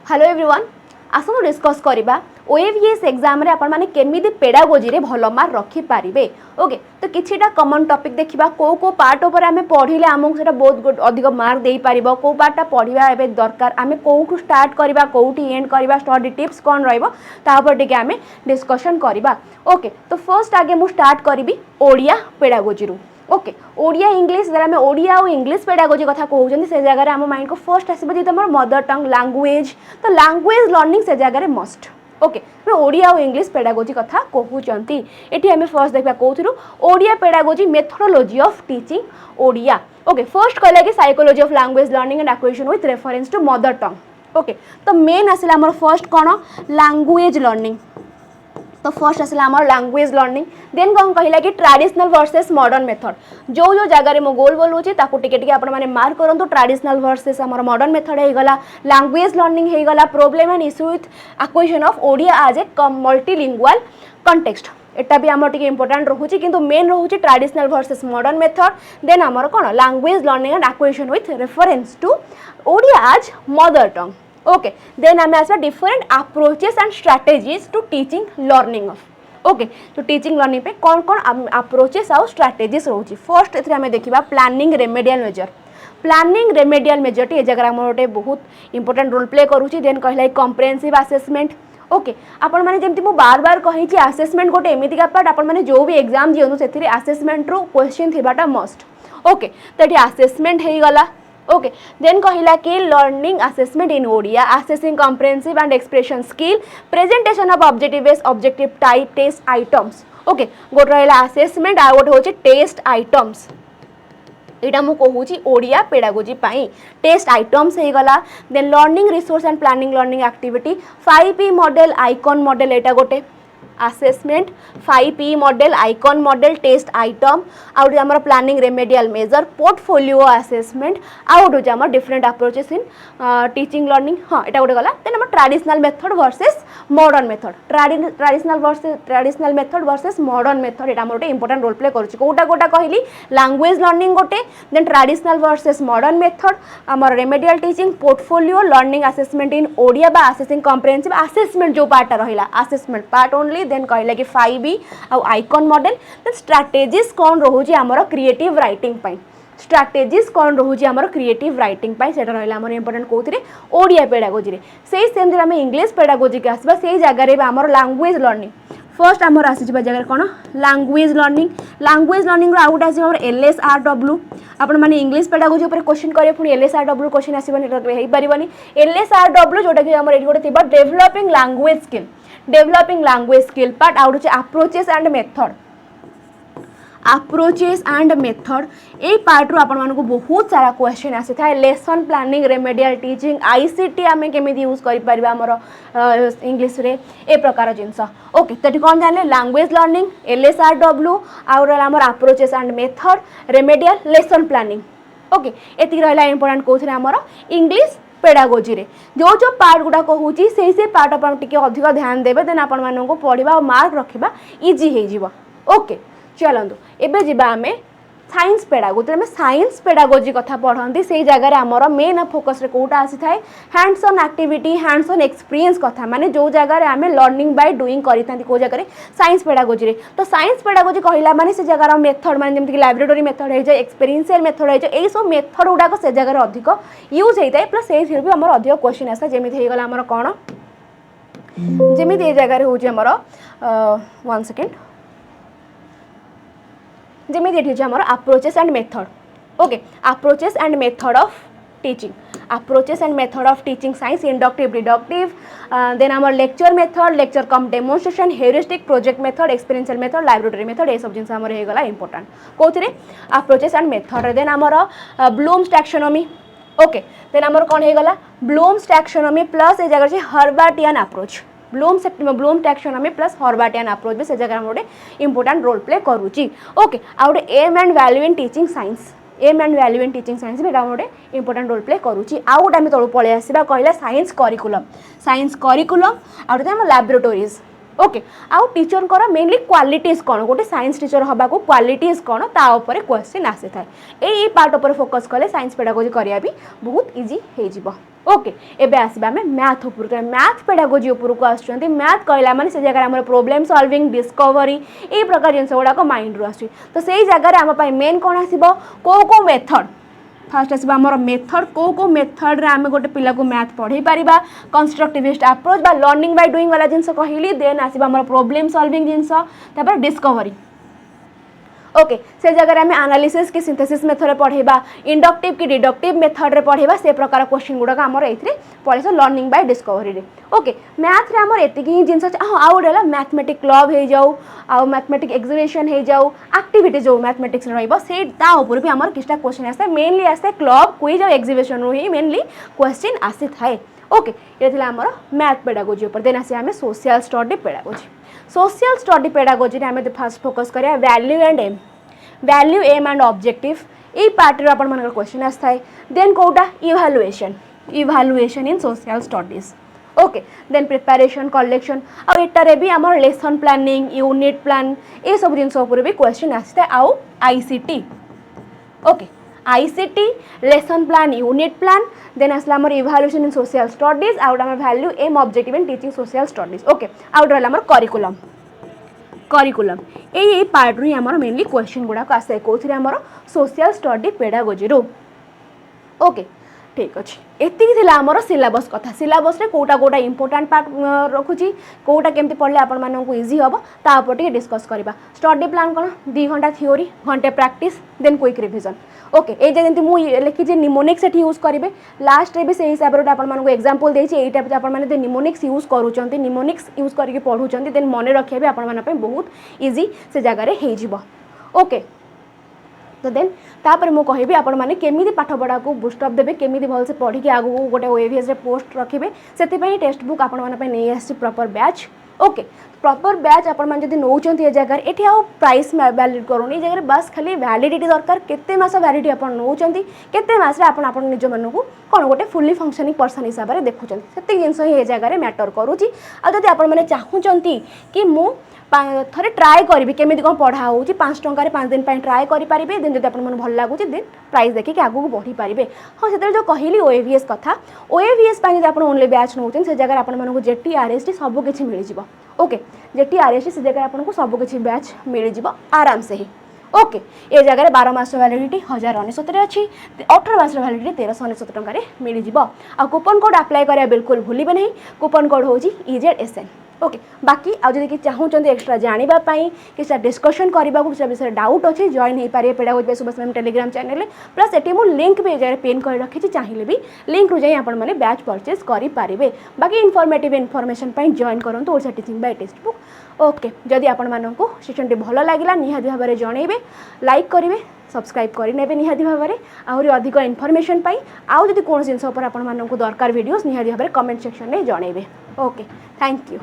Hello everyone आसमु discuss करबा OAVS exam रे आपण माने केमिति पेडागोजी रे भलो मार्क रखि पारिबे। ओके तो किछिटा कॉमन टॉपिक देखिबा को पार्ट ऊपर आमे पढिले हमहु सेटा बहुत अधिक मार्क देई पारिबो को पार्टटा पढिबा एबे दरकार आमे कोठु स्टार्ट करबा कोठी एंड करबा स्टडी टिप्स कोन रहइबो ता ऊपर टिके आमे डिस्कशन करबा। ओके तो फर्स्ट आगे मु स्टार्ट करबी ओडिया पेडागोजी रु। ओके ओडिया इंग्लिश जरा में ओडिया और इंग्लिश पेडागोजी कथा कहउछन से जगह रे हम माइंड को फर्स्ट आसीबो जे हमर मदर टंग लैंग्वेज तो लैंग्वेज लर्निंग से जगह रे मस्ट। ओके मैं ओडिया और इंग्लिश पेडागोजी कथा कहउछंती एठी हमें फर्स्ट देखबा कोथुरु Odia pedagogy methodology of teaching Odia. Okay first कहला कि psychology of language learning and acquisition with reference to mother tongue. Okay तो मेन आसिला हमर फर्स्ट कोन लैंग्वेज लर्निंग तो फर्स्ट आसला हमर लैंग्वेज लर्निंग देन कौन कहला कि ट्रेडिशनल वर्सेस मॉडर्न मेथड जो जगह रे मो गोल बोलुची ताकू टिके टिके आपण माने मार्क करंतु ट्रेडिशनल वर्सेस हमर मॉडर्न मेथड हे गला लैंग्वेज लर्निंग हे गला problem and issue with acquisition of Odia as a multilingual context एटा भी हमर टिके इंपोर्टेंट रहूची किंतु मेन रहूची traditional versus modern method then हमर कोन language learning and acquisition with reference to Odia as mother tongue. Okay then हमें आसा different approaches and strategies to teaching learning of. Okay तो टीचिंग लर्निंग पे कौन कौन अप्रोचेस आउ स्ट्रैटेजीज रोची फर्स्ट एथरे हमें देखिबा planning remedial measure. Planning remedial measure टी जगह हम गोटे बहुत इंपोर्टेंट रोल प्ले करूची देन कहला कॉम्प्रिहेंसिव असेसमेंट। ओके आपण माने जेमति मु बार बार कहि छी असेसमेंट गोटे एमिति का पार्ट आपण माने जो भी एग्जाम दियनु सेथिरे असेसमेंट रो क्वेश्चन थिबाटा मस्ट। ओके तो एठी असेसमेंट हेई गला। ओके देन कहला कि learning assessment in Odia assessing comprehensive and expression skill presentation of objective based objective type test items. Okay गोटे रहला असेसमेंट आ गोटे होची टेस्ट आइटम्स एटा मु कहूची ओडिया पेडागोजी पाई टेस्ट आइटम्स हे गला then learning resource and planning learning activity 5P model icon model एटा गोटे assessment 5P model icon model test item आउट हमर planning remedial measure portfolio assessment आउट हो हमर different approaches in teaching learning. हां एटा गोटे गला देन हमर traditional method versus modern method traditional method versus modern method एटा हमर इंपोर्टेंट रोल प्ले करूची कोटा कोटा कहली लैंग्वेज लर्निंग गोटे then traditional versus modern method हमर remedial teaching portfolio learning assessment in Odia बा असेसिंग कॉम्प्रिहेंसिव असेसमेंट जो पार्ट रहिला असेसमेंट पार्ट ओनली देन कहला कि 5B आ आइकन मॉडल देन स्ट्रैटेजीज कौन रहूची हमर क्रिएटिव राइटिंग पई स्ट्रैटेजीज कौन रहूची हमर क्रिएटिव राइटिंग पई सेटा रहला हमर इंपोर्टेंट कोथिरे ओडिया पेडागोजी रे सेही सेम जे हम इंग्लिश पेडागोजी के आसबा सेही जगह रे हमर लैंग्वेज लर्निंग फर्स्ट हमर आसी जबा जगह कोन लैंग्वेज लर्निंग रो आउट आसी हमर LSRW आपण माने इंग्लिश पेडागोजी ऊपर क्वेश्चन करे पुनी LSRW क्वेश्चन आसीबनी हेई परिबनी LSRW जोटा कि हमर एठी गोटे थिबा डेवलपिंग लैंग्वेज स्किल पार्ट आउट होचे अप्रोचेस एंड मेथड ए पार्ट रो आपण मानको बहुत सारा क्वेश्चन आसी थाए lesson planning remedial teaching ICT आमे केमिति यूज करि परबा हमर इंग्लिश रे ए प्रकार जिंस। ओके तटी कोन जानले लैंग्वेज लर्निंग LSRW आउर हमर approaches and method remedial lesson planning. Okay एति रहला इंपोर्टेंट कोथरे हमर इंग्लिश पेडागोजी रे जो पार्ट गुडा कहूची से पार्ट अपन टिके अधिक ध्यान देबे देन आपण मानको को पढिबा और मार्क रखिबा इजी हे जिवो। ओके चलंतु एबे जिबा हमें साइंस पेडागोजी में साइंस पेडागोजी कथा पढ़ती से जगह रे हमर मेन फोकस रे कोटा आसी थाए hands on activity hands on experience कथा माने जो जगह रे हमें लर्निंग बाय डूइंग करिथांती को जगह रे साइंस पेडागोजी रे तो साइंस पेडागोजी कहला माने से जगह रो मेथड माने जेमति लैबोरेटरी मेथड हे जे एक्सपीरियंशियल मेथड हे जे एई सब मेथड उडा को से जगह रे अधिक यूज हेइताय प्लस से फिर भी हमर अधिक क्वेश्चन आसा जेमति हे गला हमर कोन जेमति ए जगह रे होची हमर 1 सेकंड जेमिति एठी हमर approaches and method. Okay approaches and method of teaching science inductive deductive then हमर lecture cum demonstration heuristic project method experiential method laboratory method ए सब जिंस हमर हे गला इंपोर्टेंट कोथिरे अप्रोचेस एंड मेथड देन हमर ब्लूम्स टैक्सोनॉमी। ओके देन हमर कोन हे गला ब्लूम्स टैक्सोनॉमी प्लस ए जगह से Herbartian approach Bloom taxonomy plus Herbartian approach भी से जगह हम गोटे इंपोर्टेंट रोल प्ले करूची। ओके आउट aim and value in teaching science भी गोटे इंपोर्टेंट रोल प्ले करूची। आउ गोटे आम तलू पलि आसवा कहला science curriculum out laboratories okay आउ टीचर को मेनली क्वालिटीज कौन गोटे साइंस टीचर हवा को क्वालिटीज कौन ता ऊपर क्वेश्चन आसी थाए ए पार्ट ऊपर फोकस कले साइंस पेडागोजी करिया भी बहुत इजी हो जिवो। ओके एबे आसबा आमे मैथ उपर मैथ पेडागोजी उपर को आसुचंती मैथ कहला माने से जगह हमर प्रॉब्लम सॉल्विंग डिस्कवरी ए प्रकार जिनस गुडा को माइंड रो आसी तो सेही जगह आम पई मेन कोन आसीबो को मेथड फास्ट आसबा हमर मेथड को मेथड रे आमे गोटे पिला को मैथ पढ़ाई परिबा कंस्ट्रक्टिविस्ट अप्रोच बा लर्निंग बाय डूइंग वाला जिनस कहली देन आसीबा हमर प्रॉब्लम सॉल्विंग जिनस तापर डिस्कवरी ओके से जगह आम एनालिसिस की सिंथेसिस मेथड रे पढ़ेबा इंडक्टिव की डिडक्टिव मेथड रे पढ़ेबा से प्रकार क्वेश्चन गुडा हमर एथरे पढ़ेस लर्निंग बाय डिस्कवरी रे ओके मैथ रे हमर एतिकी जिनस हां आ उडेला मैथमेटिक क्लब हे जाऊ आ मैथमेटिक एग्जीबिशन हे जाऊ एक्टिविटी जो मैथमेटिक्स रहइबो से ता ऊपर भी हमर किछटा क्वेश्चन आसे मेनली आसे क्लब क्विज और एग्जीबिशन रो ही मेनली क्वेश्चन आसी थाए ओके ये थिला हमर मैथ पेडागोजी ऊपर देन आसे हमें social study pedagogy social study pedagogy रे हमें फर्स्ट फोकस करिया वैल्यू एम एंड ऑब्जेक्टिव ए पार्ट रे अपन मन क्वेश्चन आस्था है देन कोटा evaluation in social studies okay then preparation collection आ एटारे भी हमर लेसन प्लानिंग यूनिट प्लान ए सब जिनस ऊपर भी क्वेश्चन आस्था आउ ICT okay ICT lesson plan unit plan then आसला हमर इवैल्यूएशन इन सोशल स्टडीज आउट हमर value M objective in teaching social studies okay आउट रहला हमर करिकुलम ए पार्ट रू हमर मेनली क्वेश्चन गुडा आसे कोथि हमर सोशल स्टडी पेडागोजी रो ओके ठीक अच्छे एति आमर सिलेबस कथा सिलेबस रे कोटा इंपोर्टेंट पार्ट रखुची कोटा केमती पढ़ले आपण मानकु इजी हबो ता ऊपर टिके डिस्कस करबा स्टडी प्लान कोन 2 घंटा थ्योरी घंटे practice then quick revision okay ए जेंति मु लिखि जे निमोनिक्स एठी यूज करिवे लास्ट रे भी से हिसाब रे आपण मानकु एग्जांपल देछि एटा पे आपण माने निमोनिक्स यूज करूचंती निमोनिक्स यूज करके पढुचंती देन मने रखिया भी आपण माने पे बहुत इजी से जगह रे हे जिवो ओके तो देन तापर मु कहिबी आपण माने केमिति पाठ पढ़ा को बूस्ट अप देबे केमिति भल से पढ़ी के आगु गोटे ओएवीएस रे पोस्ट रखिबे सेति पई टेक्स्ट बुक आपण माने पे नै आसी proper batch okay proper batch आपण माने जदी नौचंती ए जगह एठी आ प्राइस वैलिड करूनी जगह बस खाली वैलिडिटी दरकार केते मास वैलिडिटी आपण नौचंती केते मास रे आपण निज मन को कोन गोटे फुल्ली फंक्शनिंग पर्सन हिसाब रे देखुचंती सेति जिंस ही ए जगह रे मैटर करूची आ जदी आपण माने चाहुचंती कि मु थरे ट्राए करी केमी कौन पढ़ा हो 5 टंकार 5 दिन ट्राए करेंगे देन जब आप भल लगुच देन प्राइस देखिए आगू बढ़ी पारे हाँ से जो कहली ओएवीएस कथा ओएवीएस जब आप ओनली बैच नौ से जगह आपको जेटी आरएसटी सबकि मिल जाए ओके जेटी आरएसटी से जगह आपको सबकि बैच मिल जाए आराम से ही ओके ये जगह 12 मास वैलिडिटी 1069 अच्छी 18 मास वैलिडिटी 1369 टंकार मिल जाए आ कूपन कोड अप्लाई करा बिल्कुल भूलिबे नहीं कूपन कोड हूँ 𝐸𝐻𝑆N ओके बाकी आज जब चाहूँ एक्सट्रा जानापी कि डिस्कसन करने को विषय डाउट अच्छे जॉइन हो पारे pedagogy Subhash ma'am Telegram channel plus ये मुझे लिंक भी जगह पिन कर रखी चाहिए भी लिंक रू जाए आपने बैच परचेज करेंगे बाकी इनफॉर्मेटिव इनफॉरमेशन जॉइन करूँ Odisha teaching bye text book okay जदि आपण मानक सेक्शन भल लगे निहाती भाव में जनइबे लाइक करेंगे सब्सक्राइब करेंगे निहाती भाव में आहरी अधिक इनफॉरमेशन आउ जदि कौन जिनस आपण मानक दरकार वीडियोस निहाती भाव में कमेंट सेक्शन में जनइबे ओके थैंक यू।